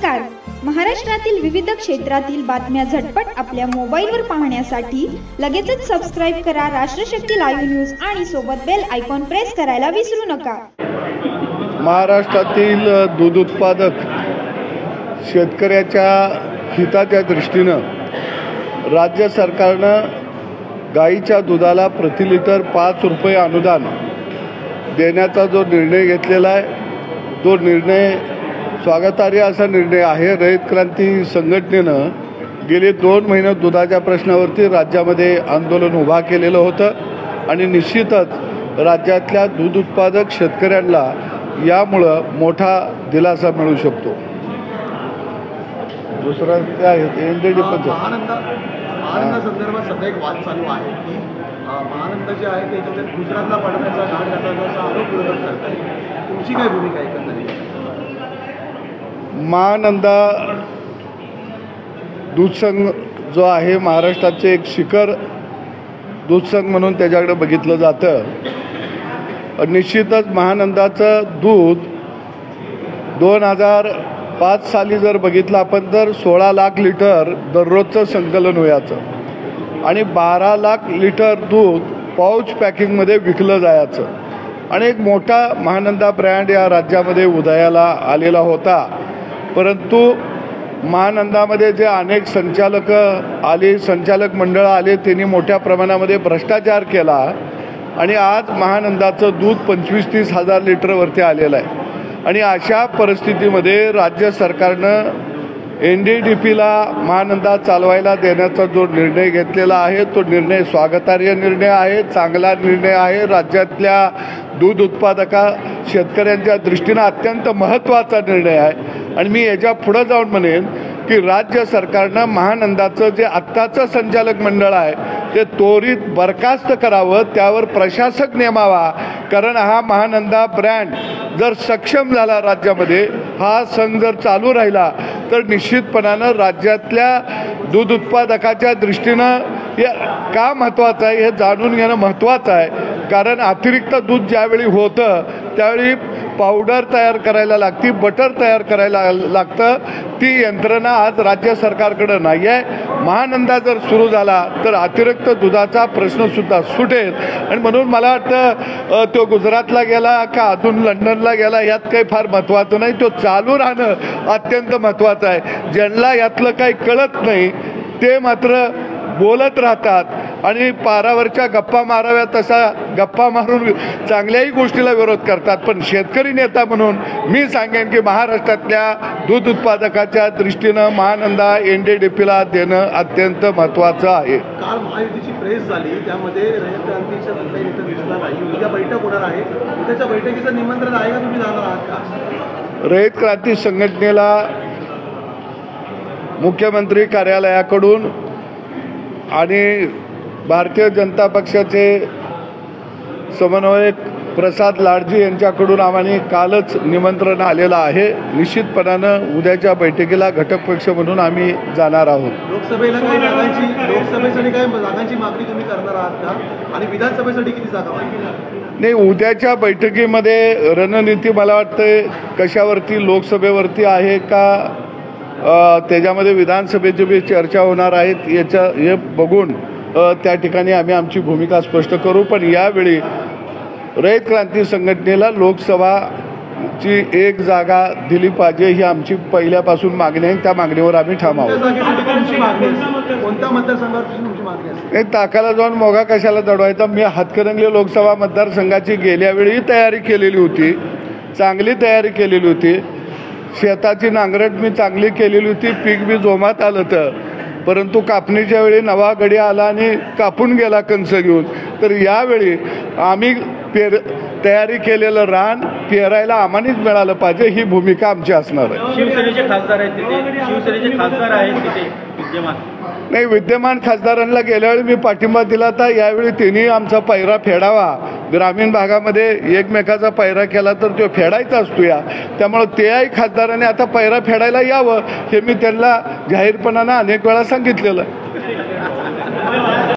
नमस्कार. महाराष्ट्रातील विविध क्षेत्रातील बातम्या झटपट आपल्या मोबाईलवर पाहण्यासाठी लगेचच सबस्क्राईब करा राष्ट्रशक्ती लाईव्ह न्यूज आणि सोबत बेल आयकॉन प्रेस करायला विसरू नका. महाराष्ट्रातील दूध उत्पादक शेतकऱ्याच्या हिताच्या दृष्टीनं राज्य सरकारनं गाईच्या दुधाला प्रति लिटर 5 रुपये अनुदान देण्याचा जो निर्णय घेतलेला आहे तो निर्णय स्वागतार्ह असा निर्णय आहे. रयत क्रांती संघटनेनं गेले 2 महिने दुधाच्या प्रश्नावरती राज्यामध्ये आंदोलन उभा केलेलं होतं आणि निश्चितच राज्यातल्या दूध उत्पादक शेतकऱ्यांना यामुळं मोठा दिलासा मिळू शकतो. दुसरा काय एनडीडी महानंदा संदर्भात सध्या एक वाद चालू आहे की महानंदा जे आहे त्याच्यात गुजरातला पडण्याचा घाट घातल्याचा असा आरोप विरोधक करतात. तुमची काय भूमिका आहे एकंदरीत? महानंदा दूध संघ जो आहे महाराष्ट्राचे एक शिखर दूध संघ म्हणून त्याच्याकडे बघितलं जातं. निश्चितच महानंदाचं दूध 2005 साली जर बघितलं आपण तर 16 लाख लिटर दररोजचं संकलन व्हायचं आणि 12 लाख लिटर दूध पाऊच पॅकिंगमध्ये विकलं जायचं आणि एक मोठा महानंदा ब्रँड या राज्यामध्ये उदयाला आलेला होता. परंतु महानंदामध्ये जे अनेक संचालक मंडळ आले त्यांनी मोठ्या प्रमाणामध्ये भ्रष्टाचार केला आणि आज महानंदाचं दूध 25-30 हजार लिटरवरती आलेलं आहे. आणि अशा परिस्थितीमध्ये राज्य सरकारनं NDDPला महानंदा चालवायला देण्याचा जो निर्णय घेतलेला आहे तो निर्णय स्वागतार्ह निर्णय आहे, चांगला निर्णय आहे. राज्यातल्या दूध उत्पादका शेतकऱ्यांच्या दृष्टीनं अत्यंत महत्त्वाचा निर्णय आहे. आणि मी याच्या पुढे जाऊन म्हणेन की राज्य सरकारनं महानंदाचं जे आत्ताचं संचालक मंडळ आहे ते त्वरित बरखास्त करावं, त्यावर प्रशासक नेमावा. कारण हा महानंदा ब्रँड जर सक्षम झाला राज्यामध्ये, हा संघ जर चालू राहिला तर निश्चितपणानं राज्यातल्या दूध उत्पादकाच्या दृष्टीनं हे का महत्त्वाचं आहे हे जाणून घेणं महत्त्वाचं आहे. कारण अतिरिक्त दूध ज्यावेळी होतं त्यावेळी पावडर तयार करायला लागती, बटर तयार करायला लागतं. ती यंत्रणा आज राज्य सरकारकडे नाही आहे. महानंदा जर सुरू झाला तर अतिरिक्त दुधाचा प्रश्नसुद्धा सुटेल. आणि म्हणून मला वाटतं तो गुजरातला गेला का अजून लंडनला गेला यात काही फार महत्त्वाचं नाही, तो चालू राहणं अत्यंत महत्त्वाचं आहे. ज्यांना यातलं काही कळत नाही ते मात्र बोलत राहतात आणि पारावरच्या गप्पा माराव्या तसा गप्पा मारून चांगल्याही गोष्टीला विरोध करतात. पण शेतकरी नेता म्हणून मी सांगेन की महाराष्ट्रातल्या दूध उत्पादकाच्या दृष्टीनं महानंदा NDDPला देणं अत्यंत महत्त्वाचं आहे. काल महायुतीची प्रेस झाली त्यामध्ये रयत क्रांतीच्या कुठलाही नेता दिसला नाही. उद्या बैठक होणार आहे, उद्याच्या बैठकीचं निमंत्रण आहे का, तुम्ही जाणार आहात का? रयत क्रांती संघटनेला मुख्यमंत्री कार्यालयाकडून आणि भारतीय जनता पक्षाचे समन्वयक प्रसाद लाडजी यांच्याकडून आम्हाला कालच निमंत्रण आलेलं आहे. निश्चितपणानं उद्याच्या बैठकीला घटक पक्ष म्हणून आम्ही जाणार आहोत. लोकसभेसाठी काही जागांची मागणी तुम्ही करणार आहात का आणि विधानसभेसाठी किती जागा मागणार? नाही, उद्याच्या बैठकीमध्ये रणनीती मला वाटतं कशावरती, लोकसभेवरती आहे का त्याच्यामध्ये विधानसभेची बी चर्चा होणार आहेत हे बघून त्या ठिकाणी आम्ही आमची भूमिका स्पष्ट करू. पण यावेळी रयत क्रांती संघटनेला लोकसभाची 1 जागा दिली पाहिजे ही आमची पहिल्यापासून मागणी आहे. त्या मागणीवर आम्ही ठाम आहोत. कोणत्या मतदारसंघाची तुमची मागणी आहे? ताकाला जाऊन मोगा कशाला दडवायचा. मी हातकणंगले लोकसभा मतदारसंघाची गेल्या वेळी तयारी केलेली होती, चांगली तयारी केलेली होती. शेताची नांगरट मी चांगली केलेली होती, पीक बी जोमात आलं तर. परंतु कापणीच्या वेळी नवा गडी आला आणि कापून गेला कंस घेऊन. तर यावेळी आम्ही तयारी केलेलं रान पेरायला आम्हालाच मिळालं पाहिजे ही भूमिका आमची असणार आहे. शिवसेनेचे खासदार आहेत तिथे, शिवसेनेचे खासदार आहेत तिथे विद्यमान. नाही, विद्यमान खासदारांना गेल्या वेळी मी पाठिंबा दिला तर यावेळी त्यांनी आमचा पैरा फेडावा. ग्रामीण भागामध्ये एकमेकाचा पैरा केला तर तो फेडायचा असतो या. त्यामुळं त्याही खासदारांनी आता पैरा फेडायला यावं हे मी त्यांना जाहीरपणानं अनेक वेळा सांगितलेलं.